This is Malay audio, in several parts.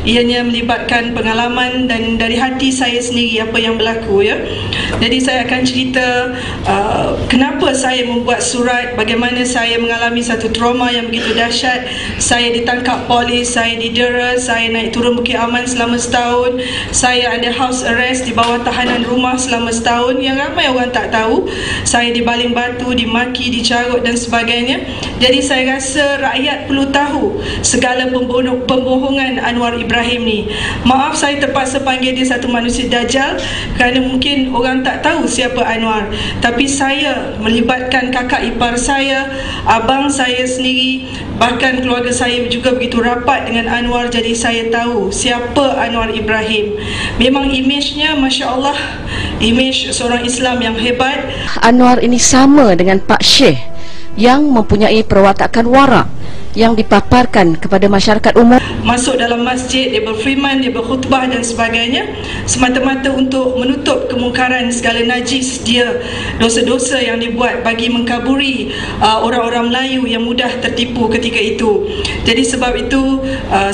ianya melibatkan pengalaman dan dari hati saya sendiri apa yang berlaku, ya. Jadi saya akan cerita kenapa saya membuat surat, bagaimana saya mengalami satu trauma yang begitu dahsyat. Saya ditangkap polis, saya didera, saya naik turun Bukit Aman selama setahun, saya ada house arrest di bawah tahanan rumah selama setahun yang ramai orang tak tahu. Saya dibaling batu, dimaki, dicarut dan sebagainya. Jadi saya rasa rakyat perlu tahu segala pembohongan Anwar Ibrahim ni. Maaf saya terpaksa panggil dia satu manusia dajjal kerana mungkin orang tak tahu siapa Anwar. Tapi saya melibatkan kakak ipar saya, abang saya sendiri, bahkan keluarga saya juga begitu rapat dengan Anwar. Jadi saya tahu siapa Anwar Ibrahim. Memang imejnya Masya Allah, imej seorang Islam yang hebat. Anwar ini sama dengan Pak Syekh yang mempunyai perwatakan warak yang dipaparkan kepada masyarakat umum. Masuk dalam masjid, dia berfirman, dia berkhutbah dan sebagainya, semata-mata untuk menutup kemungkaran segala najis dia, dosa-dosa yang dibuat bagi mengkaburi orang-orang Melayu yang mudah tertipu ketika itu. Jadi sebab itu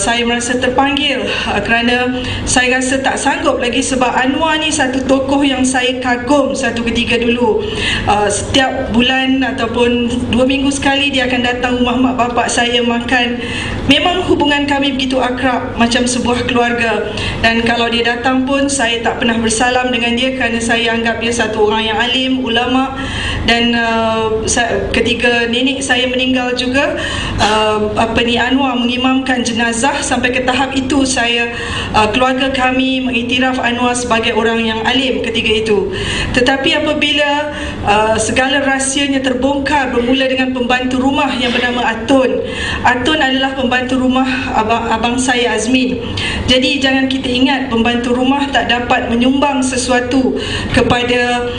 saya merasa terpanggil kerana saya rasa tak sanggup lagi, sebab Anwar ni satu tokoh yang saya kagum satu ketika dulu. Setiap bulan ataupun 2 minggu sekali dia akan datang rumah mak bapak saya makan. Memang hubungan kami begitu akrab, macam sebuah keluarga. Dan kalau dia datang pun saya tak pernah bersalam dengan dia kerana saya anggap dia satu orang yang alim, ulama. Dan ketika nenek saya meninggal juga, Anwar mengimamkan jenazah. Sampai ke tahap itu saya, keluarga kami mengiktiraf Anwar sebagai orang yang alim ketika itu. Tetapi apabila segala rahsianya terbongkar bermula dengan pembantu rumah yang bernama Atun. Atun adalah pembantu rumah abang saya Azmin. Jadi jangan kita ingat pembantu rumah tak dapat menyumbang sesuatu kepada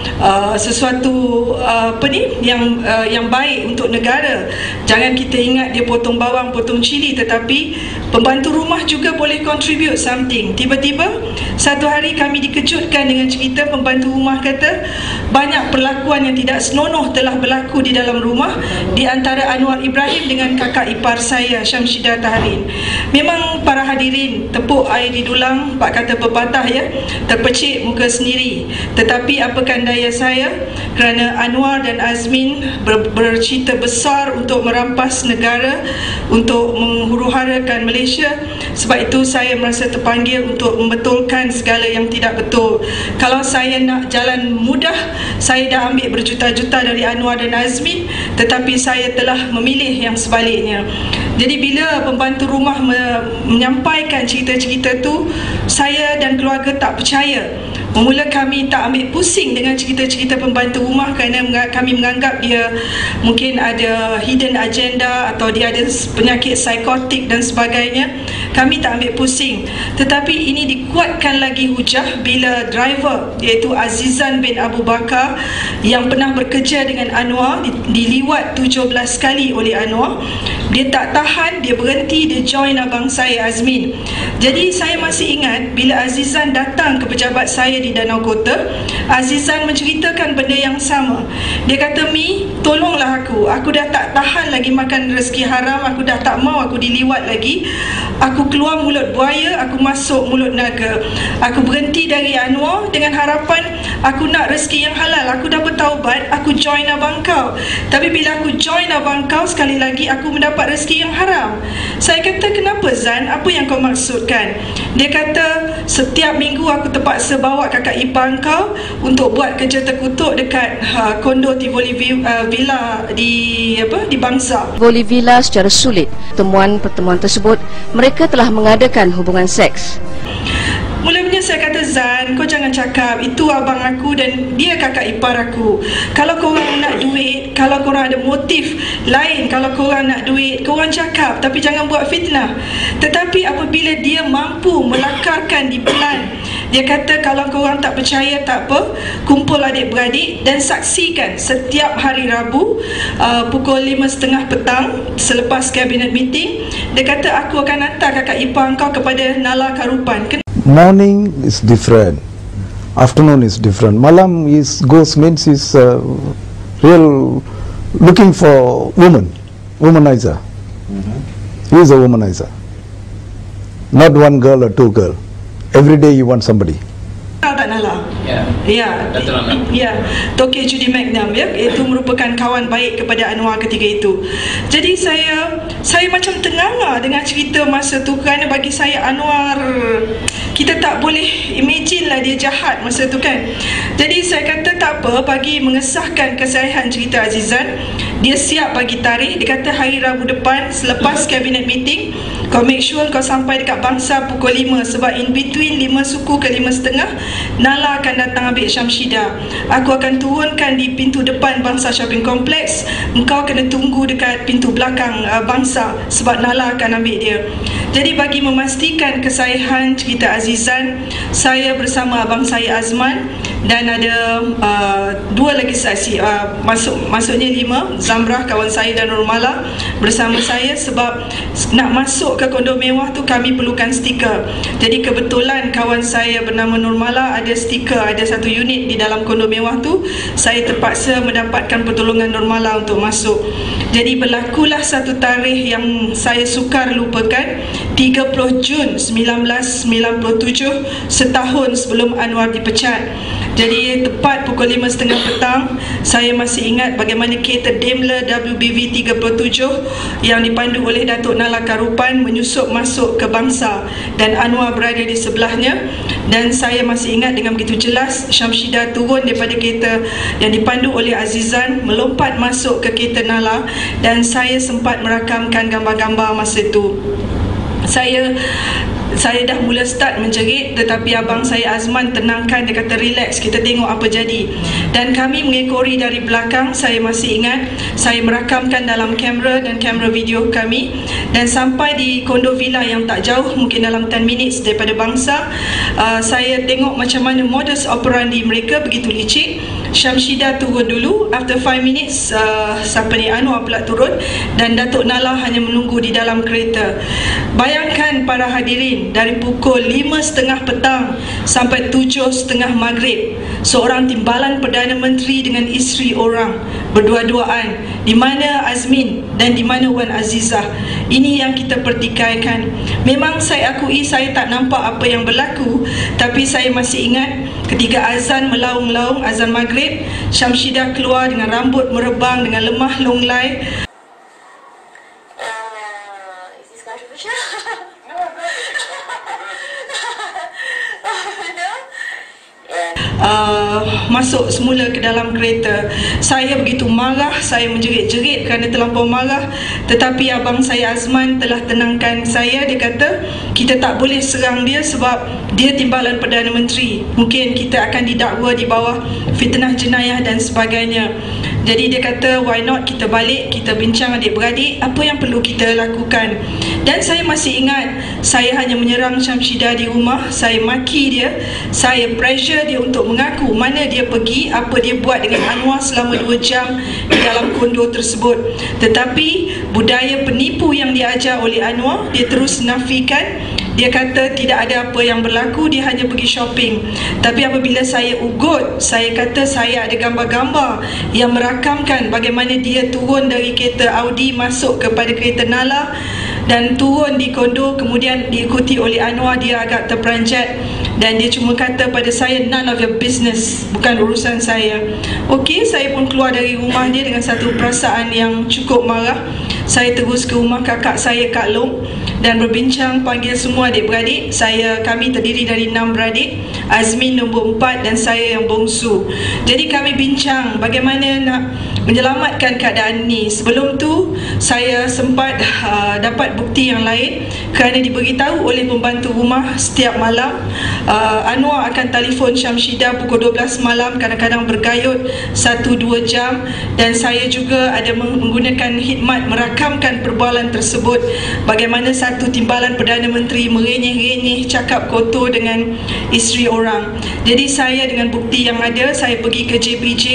yang baik untuk negara. Jangan kita ingat dia potong bawang, potong cili, tetapi pembantu rumah juga boleh contribute something. Tiba-tiba satu hari kami dikejutkan dengan cerita pembantu rumah kata banyak perlakuan yang tidak senonoh telah berlaku di dalam rumah di antara Anwar Ibrahim dengan kakak ipar saya Syamsidah Tahrin. Memang para hadirin, tepuk air di dulang, pak kata pepatah, ya, terpecik muka sendiri. Tetapi apakan daya saya, kerana Anwar dan Azmin bercita besar untuk merampas negara, untuk menghuru-harakan Malaysia. Sebab itu saya merasa terpanggil untuk membetulkan segala yang tidak betul. Kalau saya nak jalan mudah, saya dah ambil berjuta-juta dari Anwar dan Azmin, tetapi saya telah memilih yang sebaliknya. Jadi bila pembantu rumah menyampaikan cerita-cerita tu, saya dan keluarga tak percaya. Mula kami tak ambil pusing dengan cerita-cerita pembantu rumah kerana kami menganggap dia mungkin ada hidden agenda atau dia ada penyakit psikotik dan sebagainya. Kami tak ambil pusing. Tetapi ini dikuatkan lagi hujah bila driver, iaitu Azizan bin Abu Bakar, yang pernah bekerja dengan Anwar, diliwat 17 kali oleh Anwar. Dia tak tahan, dia berhenti, dia join abang saya Azmin. Jadi saya masih ingat bila Azizan datang ke pejabat saya di Danau Kota, Azizan menceritakan benda yang sama. Dia kata, "Mi, tolonglah aku dah tak tahan lagi makan rezeki haram, aku dah tak mau aku diliwat lagi. Aku keluar mulut buaya, aku masuk mulut naga. Aku berhenti dari Anwar dengan harapan aku nak rezeki yang halal. Aku dah bertaubat, aku join abang kau. Tapi bila aku join abang kau, sekali lagi aku mendapat rezeki yang haram." Saya kata, "Kenapa Zan? Apa yang kau maksudkan?" Dia kata, "Setiap minggu aku terpaksa bawa kakak ipar kau untuk buat kerja terkutuk dekat kondo Tivoli Villa di Bangsa." Tivoli Villa secara sulit. Pertemuan tersebut, mereka telah mengadakan hubungan seks. Mula-mula saya kata, "Zan, kau jangan cakap, itu abang aku dan dia kakak ipar aku. Kalau korang nak duit, kalau korang ada motif lain, kalau korang nak duit, korang cakap, tapi jangan buat fitnah." Tetapi apabila dia mampu melakarkan di pelan, dia kata, "Kalau korang tak percaya, tak apa, kumpul adik-beradik dan saksikan setiap hari Rabu pukul 5.30 petang selepas cabinet meeting." Dia kata, "Aku akan hantar kakak ipar kau kepada Nala Karupan." Morning is different, afternoon is different. Malam is ghost means is real looking for womanizer. He is a womanizer. Not one girl or two girl. Every day you want somebody. Tak Nala? Ya. Datuk Nala. Ya. Tokyo Judy Magnum ya, itu merupakan kawan baik kepada Anwar ketika itu. Jadi saya macam tenganga dengan cerita masa tu, kerana bagi saya Anwar, kita tak boleh imagine lah dia jahat masa tu kan. Jadi saya kata tak apa, bagi mengesahkan kesahihan cerita Azizan, dia siap bagi tarikh. Dia kata hari Rabu depan selepas cabinet meeting, kau make sure kau sampai dekat Bangsa pukul 5, sebab in between 5 suku ke 5.30 Nala akan datang ambil Syamsidah. Aku akan turunkan di pintu depan Bangsa Shopping Complex. Engkau kena tunggu dekat pintu belakang Bangsa, sebab Nala akan ambil dia. Jadi bagi memastikan kesahihan cerita Azizan, saya bersama abang saya Azman dan ada dua lagi saksi, maksudnya 5, Zamrah kawan saya dan Nurmala bersama saya, sebab nak masuk ke kondo mewah tu kami perlukan stiker. Jadi kebetulan kawan saya bernama Nurmala ada stiker, ada satu unit di dalam kondo mewah tu. Saya terpaksa mendapatkan pertolongan Nurmala untuk masuk. Jadi berlakulah satu tarikh yang saya sukar lupakan, 30 Jun 1997, setahun sebelum Anwar dipecat. Jadi tepat pukul 5.30 petang, saya masih ingat bagaimana kereta Daimler WBV 37 yang dipandu oleh Datuk Nala Karupan menyusup masuk ke Bangsa dan Anwar berada di sebelahnya. Dan saya masih ingat dengan begitu jelas Syamsidah turun daripada kereta yang dipandu oleh Azizan, melompat masuk ke kereta Nala, dan saya sempat merakamkan gambar-gambar masa itu. Saya dah mula start menjerit, tetapi abang saya Azman tenangkan. Dia kata relax, kita tengok apa jadi. Dan kami mengekori dari belakang. Saya masih ingat saya merakamkan dalam kamera dan kamera video kami. Dan sampai di kondo villa yang tak jauh, mungkin dalam 10 minutes daripada Bangsa, saya tengok macam mana modus operandi mereka begitu licik. Syamsidah turun dulu. After 5 minutes Anwar pula turun, dan Datuk Nala hanya menunggu di dalam kereta. Bayangkan para hadirin, dari pukul 5.30 petang sampai 7.30 maghrib, seorang timbalan Perdana Menteri dengan isteri orang berdua-duaan, di mana Azmin dan di mana Wan Azizah. Ini yang kita pertikaikan. Memang saya akui saya tak nampak apa yang berlaku, tapi saya masih ingat ketika azan melaung-laung, azan maghrib, Syamsidah keluar dengan rambut merebang, dengan lemah longlai. Is this controversial? Masuk semula ke dalam kereta. Saya begitu marah, saya menjerit-jerit kerana terlampau marah. Tetapi abang saya Azman telah tenangkan saya. Dia kata kita tak boleh serang dia sebab dia timbalan Perdana Menteri. Mungkin kita akan didakwa di bawah fitnah jenayah dan sebagainya. Jadi dia kata why not kita balik, kita bincang adik-beradik apa yang perlu kita lakukan. Dan saya masih ingat saya hanya menyerang Syamsidah di rumah. Saya maki dia, saya pressure dia untuk mengaku mana dia pergi, apa dia buat dengan Anwar selama 2 jam di dalam kondo tersebut. Tetapi budaya penipu yang diajar oleh Anwar, dia terus nafikan. Dia kata tidak ada apa yang berlaku, dia hanya pergi shopping. Tapi apabila saya ugut, saya kata saya ada gambar-gambar yang merakamkan bagaimana dia turun dari kereta Audi masuk kepada kereta Nala dan turun di kondo, kemudian diikuti oleh Anwar. Dia agak terperanjat dan dia cuma kata pada saya, none of your business, bukan urusan saya. Okey, saya pun keluar dari rumah dia dengan satu perasaan yang cukup marah. Saya terus ke rumah kakak saya, Kak Long, dan berbincang, panggil semua adik-beradik. Kami terdiri dari 6 beradik, Azmin nombor 4 dan saya yang bongsu. Jadi kami bincang bagaimana nak menyelamatkan keadaan ni. Sebelum tu saya sempat dapat bukti yang lain, kerana diberitahu oleh pembantu rumah setiap malam Anwar akan telefon Syamsidah pukul 12 malam, kadang-kadang bergayut 1-2 jam. Dan saya juga ada menggunakan khidmat merakamkan perbualan tersebut, bagaimana satu timbalan Perdana Menteri merenyeh-renyeh, cakap kotor dengan isteri orang. Jadi saya dengan bukti yang ada, saya pergi ke JPJ,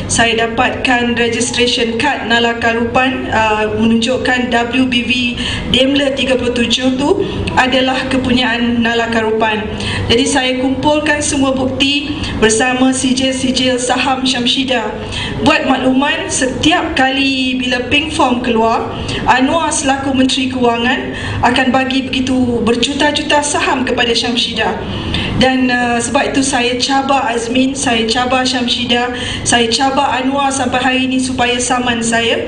saya dapatkan registration card Nala Karupan, menunjukkan WBV Daimler 37 tu adalah kepunyaan Nala Karupan. Jadi saya kumpulkan semua bukti bersama sijil-sijil saham Syamsidah. Buat makluman, setiap kali bila pink form keluar, Anwar selaku Menteri Kewangan akan bagi begitu berjuta-juta saham kepada Syamsidah. Dan sebab itu saya cabar Azmin, saya cabar Syamsidah, saya cabar Anwar sampai hari ini supaya saman saya.